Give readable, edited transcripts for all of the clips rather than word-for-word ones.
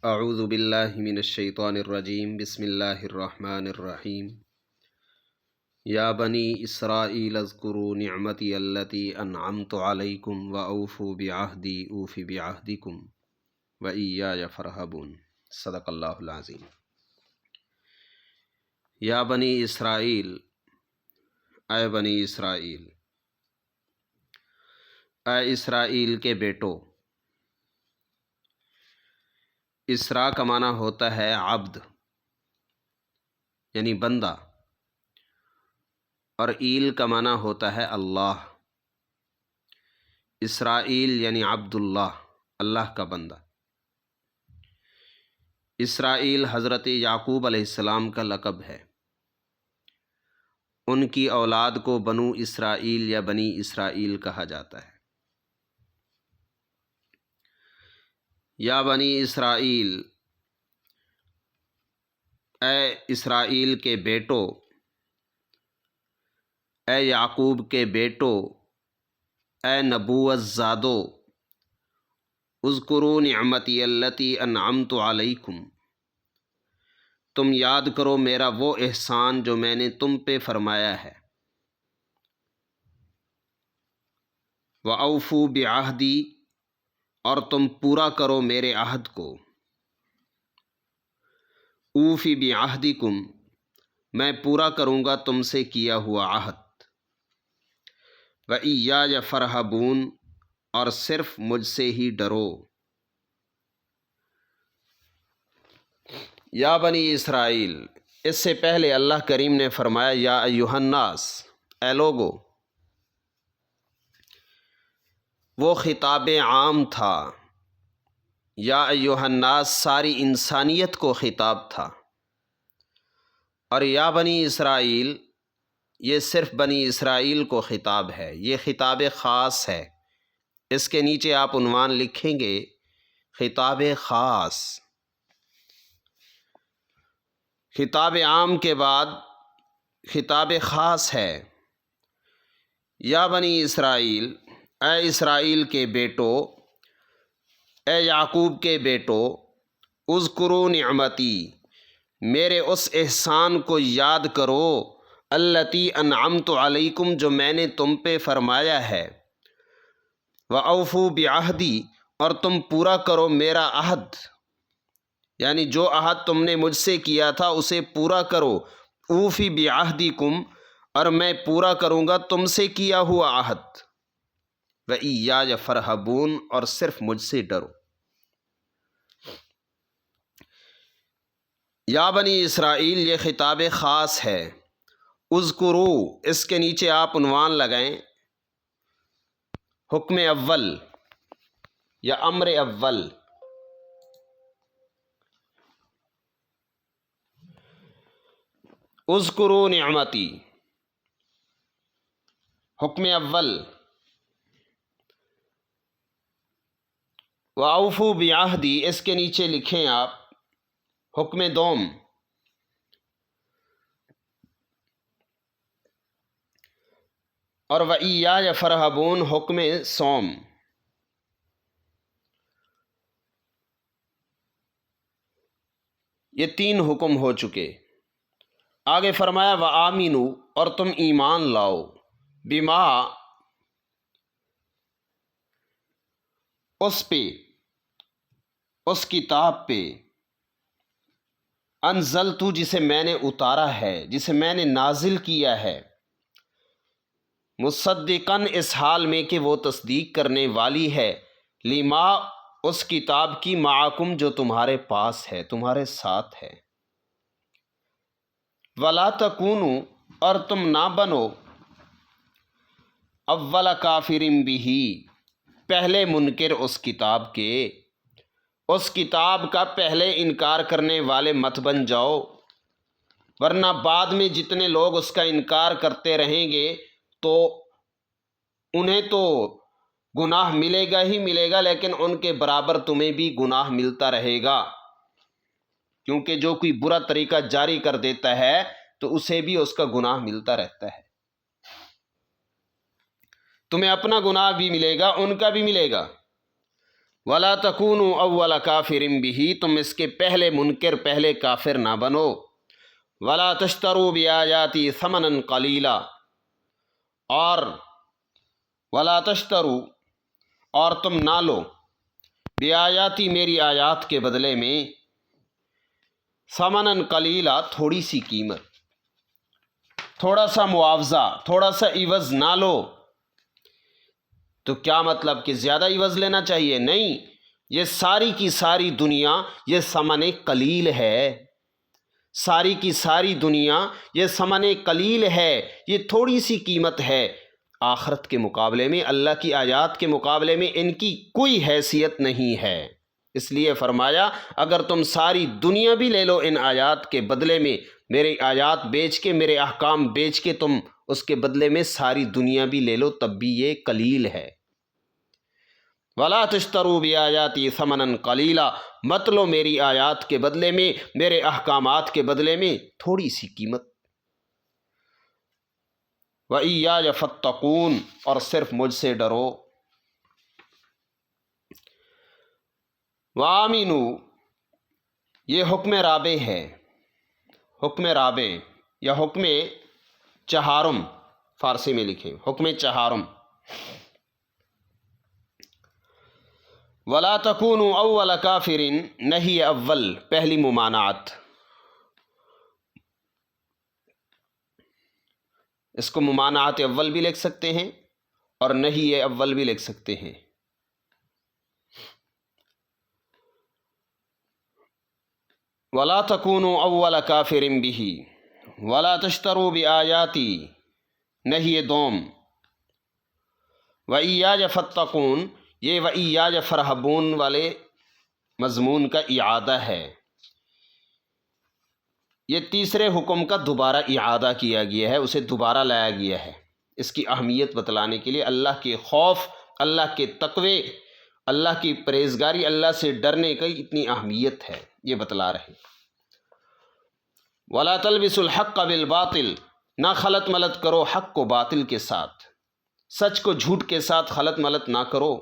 اعوذ باللہ من الشیطان الرجیم بسم اللہ الرحمن الرحیم یا بنی اسرائیل اذکروا نعمتی التی انعمت علیکم واوفوا بعہدی اوف بعہدکم وایای فارہبون۔ صدق اللہ العظیم۔ یا بنی اسرائیل، اے بنی اسرائیل، اے اسرائیل کے بیٹو۔ اسرا کا معنی ہوتا ہے عبد یعنی بندہ، اور ایل کا معنی ہوتا ہے اللہ۔ اسرائیل یعنی عبد اللہ، اللہ کا بندہ۔ اسرائیل حضرت یعقوب علیہ السلام کا لقب ہے۔ ان کی اولاد کو بنو اسرائیل یا بنی اسرائیل کہا جاتا ہے۔ یا بنی اسرائیل، اے اسرائیل کے بیٹو، اے یعقوب کے بیٹو، اے نبوت زادو، اذکروا نعمتی التی انعمت علیکم، تم یاد کرو میرا وہ احسان جو میں نے تم پہ فرمایا ہے۔ وَأَوْفُوا بِعَہْدِی، اور تم پورا کرو میرے عہد کو۔ اوفی بعہدکم، میں پورا کروں گا تم سے کیا ہوا عہد۔ وَإِيَّايَ فَارْہَبُونَ، اور صرف مجھ سے ہی ڈرو۔ یا بنی اسرائیل، اس سے پہلے اللہ کریم نے فرمایا یا ایھا الناس، اے لوگو۔ وہ خطاب عام تھا۔ یا ایھا الناس ساری انسانیت کو خطاب تھا، اور یا بنی اسرائیل یہ صرف بنی اسرائیل کو خطاب ہے، یہ خطاب خاص ہے۔ اس کے نیچے آپ عنوان لکھیں گے خطاب خاص۔ خطاب عام کے بعد خطاب خاص ہے۔ یا بنی اسرائیل، اے اسرائیل کے بیٹو، اے یعقوب کے بیٹو، اذکروا نعمتی، میرے اس احسان کو یاد کرو، التی انعمت علیکم، جو میں نے تم پہ فرمایا ہے۔ وَأَوْفُوا بِعَہْدِی، اور تم پورا کرو میرا عہد، یعنی جو عہد تم نے مجھ سے کیا تھا اسے پورا کرو۔ اوفی بعہدکم، اور میں پورا کروں گا تم سے کیا ہوا عہد۔ وَإِيَّايَ فَارْہَبُونَ، اور صرف مجھ سے ڈرو۔ یا بنی اسرائیل یہ خطاب خاص ہے۔ اذکروا، اس کے نیچے آپ عنوان لگائیں حکم اول یا امر اول۔ اذکروا نعمتی، حکم اول۔ وَأَوْفُوا بِعَہْدِی، اس کے نیچے لکھیں آپ حکم دوم۔ اور وَإِيَّايَ فَارْہَبُونَ، حکم سوم۔ یہ تین حکم ہو چکے۔ آگے فرمایا وَآمِنُوا، اور تم ایمان لاؤ، بما، اس پہ، اس کتاب پہ، انزلت، جسے میں نے اتارا ہے، جسے میں نے نازل کیا ہے، مصدقاً، اس حال میں کہ وہ تصدیق کرنے والی ہے، لما، اس کتاب کی، معکم، جو تمہارے پاس ہے، تمہارے ساتھ ہے۔ وَلَا تَکُونُوا، اور تم نہ بنو، اول کافر بہ، پہلے منکر اس کتاب کے، اس کتاب کا پہلے انکار کرنے والے مت بن جاؤ، ورنہ بعد میں جتنے لوگ اس کا انکار کرتے رہیں گے تو انہیں تو گناہ ملے گا ہی ملے گا، لیکن ان کے برابر تمہیں بھی گناہ ملتا رہے گا، کیونکہ جو کوئی برا طریقہ جاری کر دیتا ہے تو اسے بھی اس کا گناہ ملتا رہتا ہے۔ تمہیں اپنا گناہ بھی ملے گا، ان کا بھی ملے گا۔ ولا تکونوا اول کافر بہ، تم اس کے پہلے منکر، پہلے کافر نہ بنو۔ ولا تشتروا بآیاتی ثمنا قلیلا، اور ولا تشتروا، اور تم نہ لو، بآیاتی میری آیات کے بدلے میں، ثمنا قلیلا تھوڑی سی قیمت، تھوڑا سا معاوضہ، تھوڑا سا عوض نہ لو۔ تو کیا مطلب کہ زیادہ عوض لینا چاہیے؟ نہیں، یہ ساری کی ساری دنیا یہ ثمن قلیل ہے، ساری کی ساری دنیا یہ ثمن قلیل ہے، یہ تھوڑی سی قیمت ہے۔ آخرت کے مقابلے میں، اللہ کی آیات کے مقابلے میں ان کی کوئی حیثیت نہیں ہے۔ اس لیے فرمایا اگر تم ساری دنیا بھی لے لو ان آیات کے بدلے میں، میری آیات بیچ کے، میرے احکام بیچ کے تم اس کے بدلے میں ساری دنیا بھی لے لو، تب بھی یہ قلیل ہے۔ وَلَا تَشْتَرُوا بِآيَاتِي ثَمَنًا قَلِيلًا، مت لو میری آیات کے بدلے میں، میرے احکامات کے بدلے میں تھوڑی سی قیمت۔ وَإِيَّايَ فَاتَّقُونِ، اور صرف مجھ سے ڈرو۔ وَآمِنُوا، یہ حکم رابع ہے، حکم رابع یا حکم چہارم فارسی میں لکھیں، حکم چہارم۔ وَلَا تَكُونُوا أَوَّلَ كَافِرٍ، نہیں اول، پہلی ممانعت۔ اس کو ممانعت اول بھی لکھ سکتے ہیں اور نہیں اول بھی لکھ سکتے ہیں۔ وَلَا تَكُونُوا أَوَّلَ كَافِرٍ بِهِ وَلَا تَشْتَرُوا بِآيَاتِي، نہیں دوم۔ وَإِيَّايَ فَاتَّقُونِ، یہ وَإِيَّايَ فَارْهَبُونَ والے مضمون کا اعادہ ہے، یہ تیسرے حکم کا دوبارہ اعادہ کیا گیا ہے، اسے دوبارہ لایا گیا ہے، اس کی اہمیت بتلانے کے لیے۔ اللہ کے خوف، اللہ کے تقوی، اللہ کی پرہیزگاری، اللہ سے ڈرنے کی اتنی اہمیت ہے، یہ بتلا رہے۔ وَلَا تَلْبِسُوا الْحَقَّ بِالْبَاطِلِ، نہ خلط ملط کرو حق کو باطل کے ساتھ، سچ کو جھوٹ کے ساتھ خلط ملط نہ کرو۔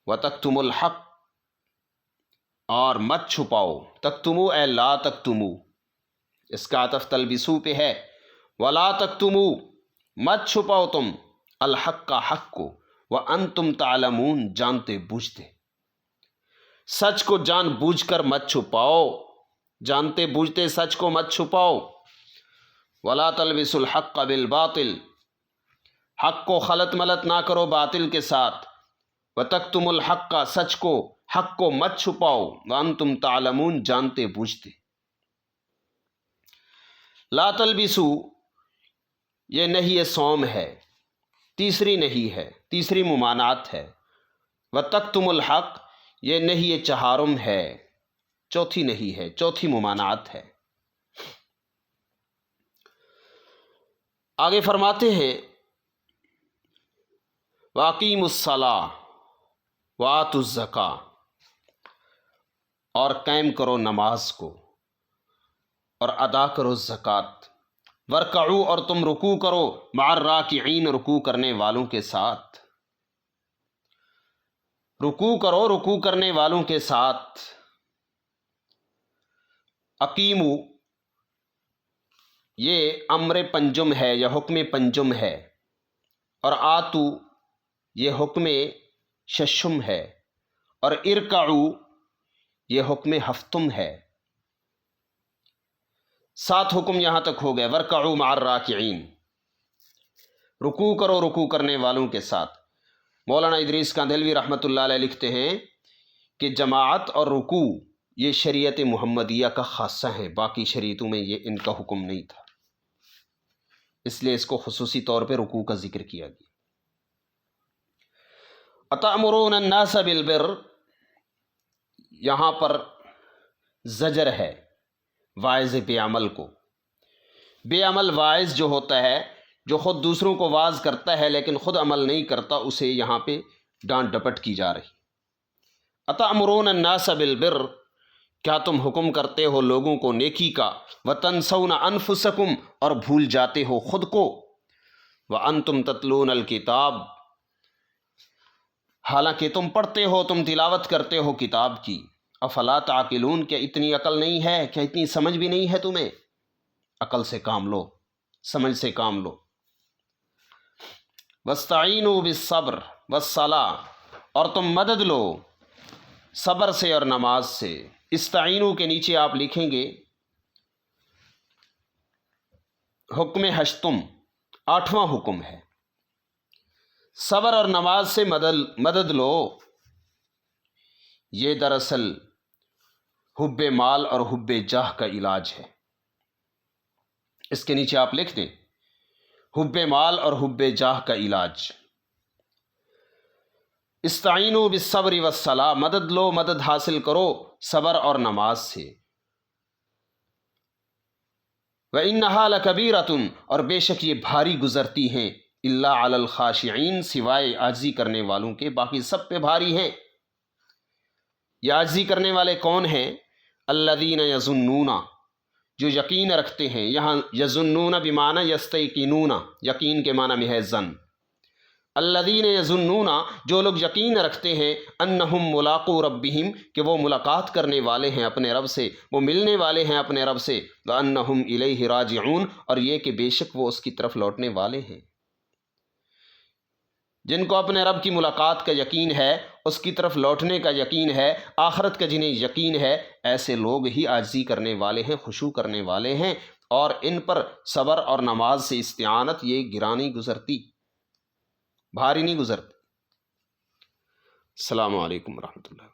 وَتَكْتُمُوا الْحَقَّ، اور مت چھپاؤ، تکتموا اے لا تکتموا، اس کا عطف تلبسو پہ ہے۔ وَلَا تَكْتُمُوا، مت چھپاؤ تم، الحق کا حق کو، وَأَنْتُمْ تَعْلَمُونَ، جانتے بوجھتے، سچ کو جان بوجھ کر مت چھپاؤ، جانتے بوجھتے سچ کو مت چھپاؤ۔ وَلَا تَلْبِسُوا الْحَقَّ بِالْبَاطِلِ، حق کو خلط ملط نہ کرو باطل کے ساتھ۔ وَتَكْتُمُوا الْحَقَّ، سچ کو، حق کو مت چھپاؤ، وَأَنْتُمْ تَعْلَمُونَ، جانتے بوجھتے۔ لا تلبسوا، یہ نہیں صوم ہے، تیسری نہیں ہے، تیسری ممانعت ہے۔ وَتَكْتُمُوا الْحَقَّ، یہ نہیں چہارم ہے، چوتھی نہیں ہے، چوتھی ممانعت ہے۔ آگے فرماتے ہیں وَأَقِیمُوا الصَّلَاةَ وَآتُوا الزَّکَاةَ، اور قائم کرو نماز کو اور ادا کرو زکوٰۃ۔ وَارْکَعُوا، اور تم رکوع کرو، مع الراکعین، رکوع کرنے والوں کے ساتھ، رکوع کرو رکوع کرنے والوں کے ساتھ۔ اقیمو، یہ امر پنجم ہے یا حکم پنجم ہے، اور آتو یہ حکم ششم ہے، اور ارکعو یہ حکم ہفتم ہے۔ 7 حکم یہاں تک ہو گئے۔ وَارْکَعُوا مَعَ الرَّاكِعِينَ، رکوع کرو رکوع کرنے والوں کے ساتھ۔ مولانا ادریس کاندھلوی رحمۃ اللہ علیہ لکھتے ہیں کہ جماعت اور رکوع یہ شریعت محمدیہ کا خاصہ ہے، باقی شریعتوں میں یہ ان کا حکم نہیں تھا، اس لیے اس کو خصوصی طور پہ رکوع کا ذکر کیا گیا۔ أَتَأْمُرُونَ النَّاسَ بِالْبِرِّ، یہاں پر زجر ہے واعظ بے عمل کو۔ بے عمل واعظ جو ہوتا ہے، جو خود دوسروں کو واعظ کرتا ہے لیکن خود عمل نہیں کرتا، اسے یہاں پہ ڈانٹ ڈپٹ کی جا رہی۔ أَتَأْمُرُونَ النَّاسَ بِالْبِرِّ، کیا تم حکم کرتے ہو لوگوں کو نیکی کا، وَتَنْسَوْنَ أَنفُسَكُمْ، اور بھول جاتے ہو خود کو، وَأَنْتُمْ تَتْلُونَ الْكِتَابَ، حالانکہ تم پڑھتے ہو، تم تلاوت کرتے ہو کتاب کی۔ افلا تعقلون، کیا اتنی عقل نہیں ہے، کیا اتنی سمجھ بھی نہیں ہے تمہیں؟ عقل سے کام لو، سمجھ سے کام لو۔ وَاسْتَعِینُوا بِالصَّبْرِ وَالصَّلَاةِ، اور تم مدد لو صبر سے اور نماز سے۔ استعینوا کے نیچے آپ لکھیں گے حکم ہشتم، 8واں حکم ہے، صبر اور نماز سے مدد لو۔ یہ دراصل حب مال اور حب جاہ کا علاج ہے۔ اس کے نیچے آپ لکھ دیں حب مال اور حب جاہ کا علاج۔ استعینوا بالصبر والصلاۃ، مدد لو، مدد حاصل کرو صبر اور نماز سے۔ وَإِنَّهَا لَكَبِيرَةٌ، اور بے شک یہ بھاری گزرتی ہیں، إِلَّا عَلَى الْخَاشِعِينَ، سوائے عاجزی کرنے والوں کے، باقی سب پہ بھاری ہیں۔ یہ عاجزی کرنے والے کون ہیں؟ الَّذِينَ يَظُنُّونَ، جو یقین رکھتے ہیں۔ یہاں یظنون بمعنی یستیقنون، یقین کے معنی میں ہے ظن۔ الذین یظنون، جو لوگ یقین رکھتے ہیں، انہم ملاقو ربہم، کہ وہ ملاقات کرنے والے ہیں اپنے رب سے، وہ ملنے والے ہیں اپنے رب سے، وانہم الیہ راجعون، اور یہ کہ بے شک وہ اس کی طرف لوٹنے والے ہیں۔ جن کو اپنے رب کی ملاقات کا یقین ہے، اس کی طرف لوٹنے کا یقین ہے، آخرت کا جنہیں یقین ہے، ایسے لوگ ہی عاجزی کرنے والے ہیں، خشوع کرنے والے ہیں، اور ان پر صبر اور نماز سے استعانت یہ گرانی گزرتی، بھاری نہیں گزرتی۔ السلام علیکم ورحمۃ اللہ۔